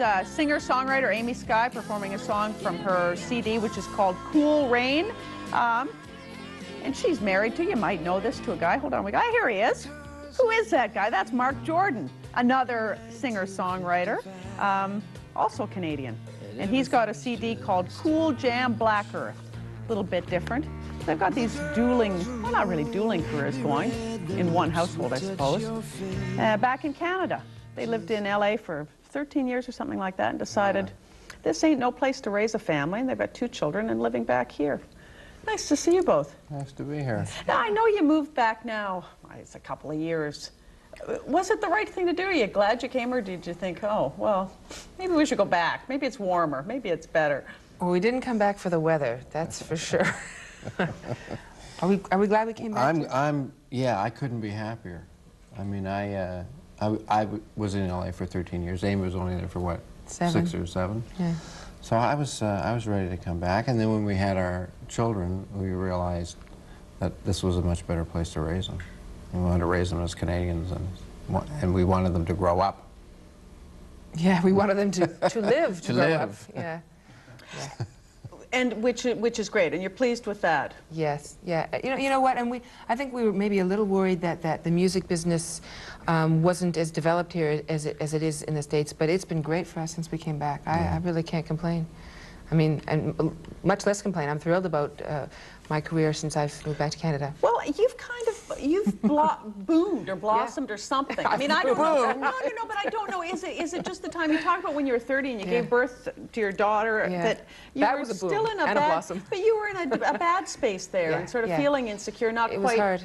singer-songwriter Amy Skye performing a song from her CD, which is called Cool Rain. And she's married to, you might know this, to a guy. Hold on, here he is. Who is that guy? That's Marc Jordan, another singer-songwriter, also Canadian. And he's got a CD called Cool Jam Black Earth. A little bit different. They've got these dueling, well, not really dueling careers going in one household, I suppose. Back in Canada. They lived in LA for 13 years or something like that and decided this ain't no place to raise a family, and they've got 2 children and living back here. Nice to see you both. Nice to be here. Now, I know you moved back now, it's a couple of years. Was it the right thing to do? Are you glad you came, or did you think, oh, well, maybe we should go back. Maybe it's warmer. Maybe it's better. Well, we didn't come back for the weather, that's for sure. Are we glad we came back? Yeah, I couldn't be happier. I mean, I was in LA for 13 years. Amy was only there for what, 6 or 7? Yeah. So I was ready to come back, and then when we had our children, we realized that this was a much better place to raise them. We wanted to raise them as Canadians, and we wanted them to grow up. Yeah, we wanted them to live, to grow up. Yeah. Yeah. And which is great, and you're pleased with that. Yes, yeah. You know what? And I think we were maybe a little worried that the music business wasn't as developed here as it is in the States, but it's been great for us since we came back. I really can't complain. I mean, and much less complain. I'm thrilled about my career since I've moved back to Canada. Well, you've boomed or blossomed or something. I mean, I don't know. No, but I don't know. Is it just the time you talked about when you were 30 and you gave birth to your daughter that you were still in a bad, but you were in a bad space there and sort of feeling insecure, not quite. It was hard.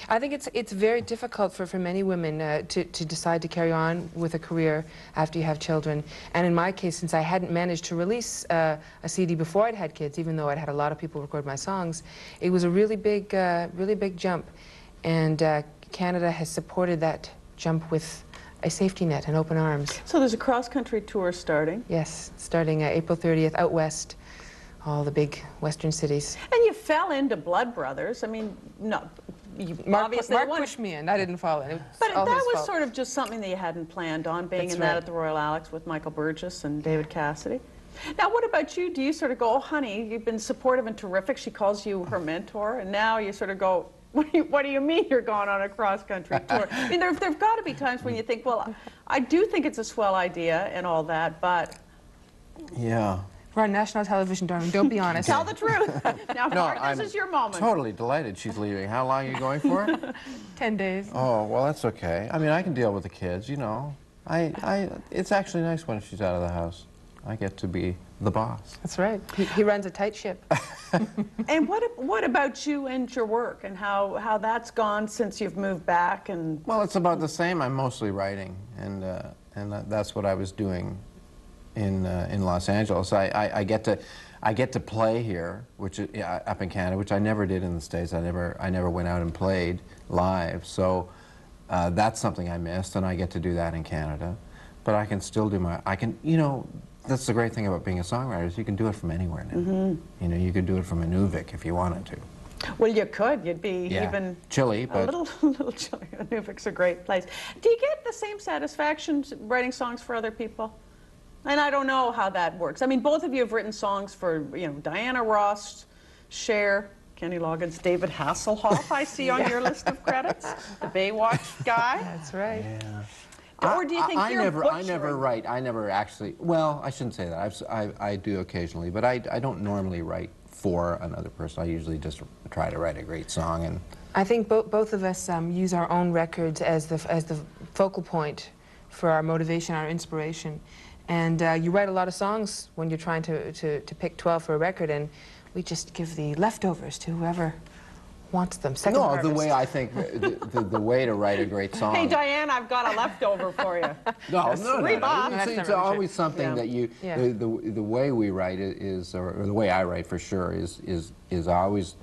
I think it's very difficult for many women to decide to carry on with a career after you have children. And in my case, since I hadn't managed to release a CD before I'd had kids, even though I'd had a lot of people record my songs, it was a really big jump. And Canada has supported that jump with a safety net and open arms. So there's a cross-country tour starting? Yes, starting April 30th out west. All the big western cities. And you fell into Blood Brothers. I mean, no, Marc pushed me in. I didn't fall in. But that was sort of just something that you hadn't planned on, being in that at the Royal Alex with Michael Burgess and David Cassidy. Now, what about you? Do you sort of go, oh, honey, you've been supportive and terrific. She calls you her mentor. And now you sort of go, what do you mean you're going on a cross-country tour? I mean, there've got to be times when you think, well, I do think it's a swell idea and all that, but... Yeah. We're on national television, darling. Don't be honest. Tell the truth. Now, Marc, this is your moment. Totally delighted she's leaving. How long are you going for? 10 days. Oh, well, that's okay. I mean, I can deal with the kids, you know. It's actually nice when she's out of the house. I get to be the boss. That's right. He runs a tight ship. And what about you and your work and how that's gone since you've moved back? And well, it's about the same. I'm mostly writing, and that's what I was doing in Los Angeles. I get to play here, which up in Canada, which I never did in the States. I never went out and played live. So that's something I missed, and I get to do that in Canada. But I can still do you know, that's the great thing about being a songwriter is you can do it from anywhere now. You know, you could do it from Inuvik if you wanted to. Well, you could. You'd be even chilly, but a little chilly. Inuvik's a great place. Do you get the same satisfaction writing songs for other people? And I don't know how that works. I mean, both of you have written songs for, you know, Diana Ross, Cher, Kenny Loggins, David Hasselhoff, I see on your list of credits, the Baywatch guy. That's right. Yeah. Or do you think I never write. I never actually, well, I shouldn't say that. I do occasionally, but I don't normally write for another person. I usually just try to write a great song. And I think both of us use our own records as the focal point for our motivation, our inspiration. And you write a lot of songs when you're trying to pick 12 for a record, and we just give the leftovers to whoever wants them. Second harvest. The way I think, the way to write a great song. Hey, Diane, I've got a leftover for you. No. It's always something that you, the way we write it is, or the way I write for sure is I always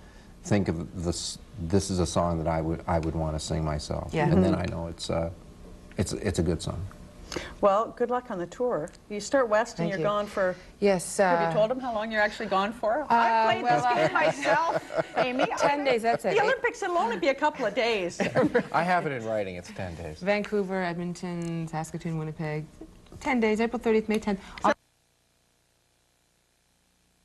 think of this is a song that I would want to sing myself. Yeah. And then I know it's a good song. Well, good luck on the tour. You start west and you're gone for... Yes. Have you told them how long you're actually gone for? I played this game myself, Amy. 10 days, that's it. The Olympics, it'll only be a couple of days. I have it in writing. It's 10 days. Vancouver, Edmonton, Saskatoon, Winnipeg. 10 days, April 30th, May 10th.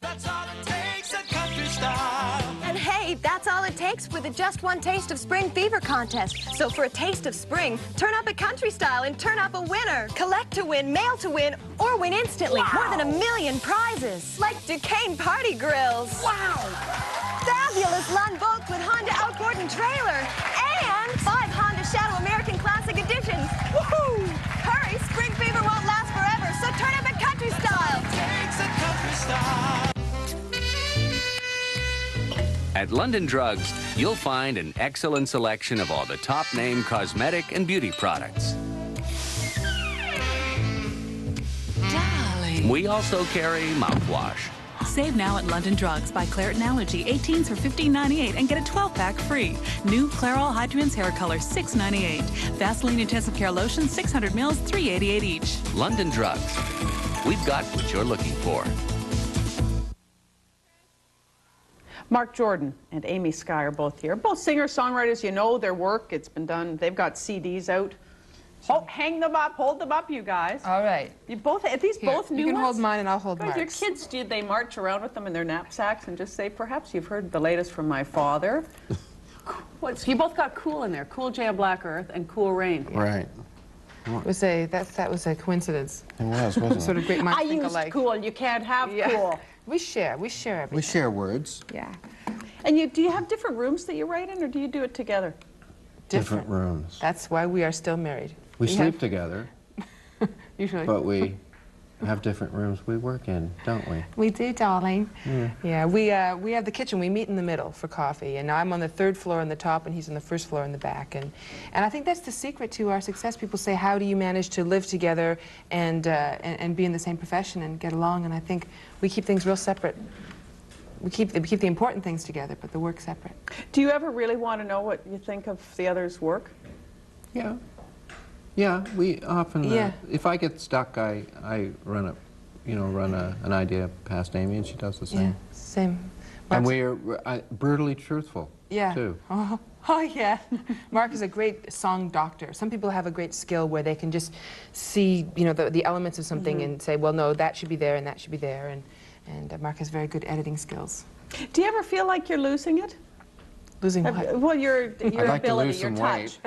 That's all it takes, a country style. And hey, that's all it takes for the Just One Taste of Spring Fever contest. So for a taste of spring, turn up a country style and turn up a winner. Collect to win, mail to win, or win instantly. Wow. More than 1 million prizes. Like Duquesne party grills. Wow. Fabulous lawn bolts with Honda outboard and trailer. And 5 Honda Shadow American Classic Editions. Woohoo! Hurry, Spring Fever won't last forever, so turn up a country style. Takes a country style. At London Drugs, you'll find an excellent selection of all the top-name cosmetic and beauty products. Darling. We also carry mouthwash. Save now at London Drugs. Buy Claret Allergy 18s for $15.98 and get a 12-pack free. New Clairol Hydrants Hair Color $6.98. Vaseline Intensive Care Lotion 600 mils $3.88 each. London Drugs. We've got what you're looking for. Marc Jordan and Amy Skye are both here. Both singer-songwriters. You know their work. It's been done. They've got CDs out. Oh, hang them up. Hold them up, you guys. All right. You both, are these Here, both new you can ones? hold mine and I'll hold Guys, Marc's. your kids, do they march around with them in their knapsacks and just say, perhaps you've heard the latest from my father? So you both got Cool in there. Cool J of Black Earth and Cool Rain. Right. That was a coincidence. It was, wasn't it? Sort of great minds I think used alike. cool. You can't have cool. We share everything. We share words. Yeah. And do you have different rooms that you write in, or do you do it together? Different rooms. That's why we are still married. We sleep together, Usually. but we have different rooms we work in, don't we? We do, darling. Yeah, we have the kitchen. We meet in the middle for coffee, and I'm on the 3rd floor on the top, and he's on the 1st floor in the back. And I think that's the secret to our success. People say, how do you manage to live together and be in the same profession and get along? And I think we keep things real separate. We keep the important things together, but the work separate. Do you ever really want to know what you think of the other's work? Yeah. Yeah, we often, Yeah. if I get stuck, I run an idea past Amy, and she does the same. Yeah, same. And Marc's- we are brutally truthful, Yeah. too. Oh, yeah. Marc is a great song doctor. Some people have a great skill where they can just see, the elements of something and say, well, no, that should be there and that should be there. And Marc has very good editing skills. Do you ever feel like you're losing it? Losing what? Well, your I'd like to ability, lose your some touch.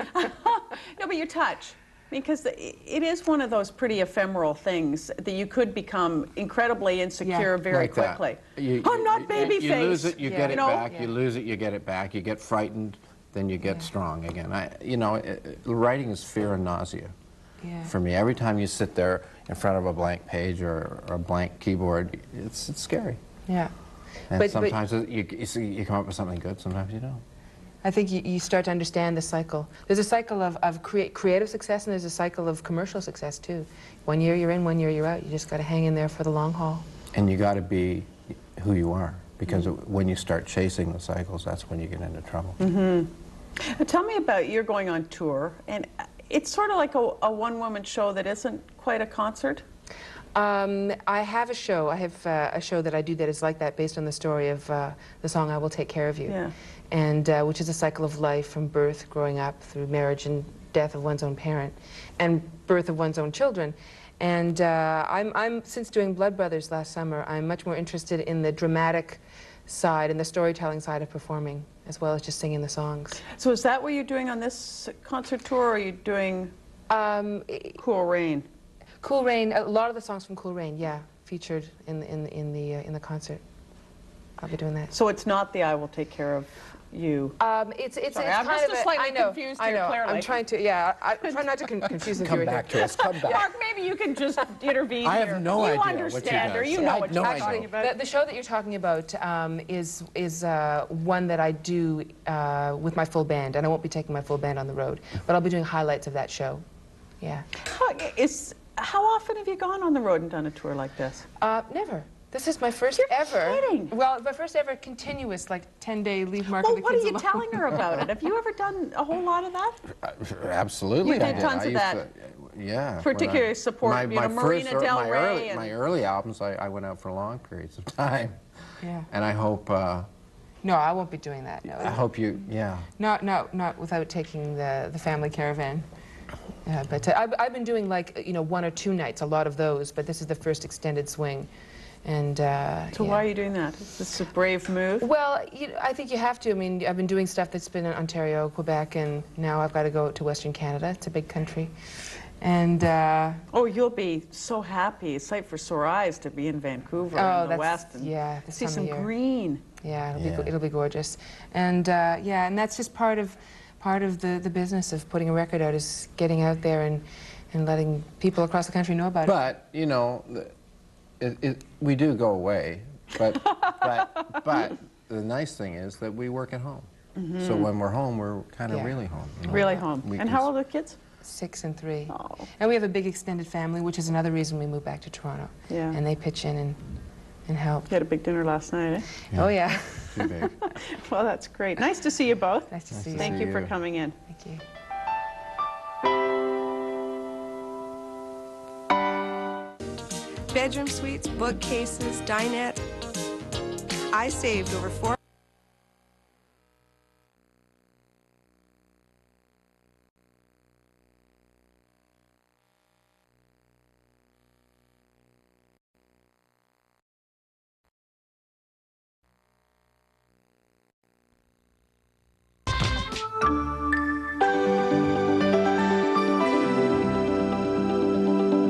No, but your touch. Because it is one of those pretty ephemeral things that you could become incredibly insecure very Like that. quickly. You- I'm not you- baby You face. lose it, you get it know? back. Yeah. You lose it, you get it back. You get frightened, then you get strong again. Writing is fear and nausea Yeah. for me. Every time you sit there in front of a blank page or a blank keyboard, it's scary. Yeah. And But- sometimes you come up with something good, sometimes you don't. I think you start to understand the cycle. There's a cycle of creative success, and there's a cycle of commercial success, too. 1 year you're in, 1 year you're out. You just got to hang in there for the long haul. And you got to be who you are, because when you start chasing the cycles, that's when you get into trouble. Tell me about, you're going on tour, and it's sort of like a one-woman show that isn't quite a concert. I have a show. I have a show that I do that is like that, based on the story of the song "I Will Take Care of You," Yeah. and which is a cycle of life from birth, growing up, through marriage and death of one's own parent, and birth of one's own children. And I'm since doing Blood Brothers last summer, I'm much more interested in the dramatic side and the storytelling side of performing, as well as just singing the songs. So is that what you're doing on this concert tour, or are you doing Cool Rain? Cool Rain, a lot of the songs from Cool Rain, yeah, featured in the concert. I'll be doing that. So it's not the I Will Take Care of You. It's Sorry, it's I'm kind just of slightly I know, confused I here, know. clearly. I'm trying to, yeah, I try not to confuse the viewer here. to us, come back. Marc, maybe you can just intervene I here. have no idea You what she understand, or does. you I know have what no you're idea. talking about. The show that you're talking about is one that I do with my full band, and I won't be taking my full band on the road, but I'll be doing highlights of that show. Yeah. How often have you gone on the road and done a tour like this? Never. This is my first You're ever. kidding. Well, my first ever continuous, like 10-day leave Marc Well, and the what are kids you alone. telling her about it? Have you ever done a whole lot of that? Absolutely, You I did tons of I used that. Yeah. Particularly when I- support, my Marina first, Del my Rey early, and- my early albums, I went out for long periods of time. Yeah. And I hope, No, I won't be doing that. No. yeah. Not without taking the family caravan. But I've been doing like, you know, 1 or 2 nights, a lot of those, but this is the first extended swing. And, So yeah. why are you doing that? Is this a brave move? Well, I think you have to. I mean, I've been doing stuff that's been in Ontario, Quebec, and now I've got to go to Western Canada. It's a big country. And, oh, you'll be so happy. Sight for sore eyes to be in Vancouver in the West and see some green. Yeah, it'll be gorgeous. And, yeah, and that's just part of the business of putting a record out, is getting out there and letting people across the country know about it. But, you know, we do go away, but the nice thing is that we work at home. So when we're home, we're kind of really home. You know? Really home. And how old are the kids? 6 and 3. Oh. And we have a big extended family, which is another reason we moved back to Toronto. Yeah. And they pitch in and help. You had a big dinner last night, eh? Oh, yeah. Too big. Well, that's great. Nice to see you both. Nice to see you. Thank you for coming in. Thank you. Bedroom suites, bookcases, dinette. I saved over $4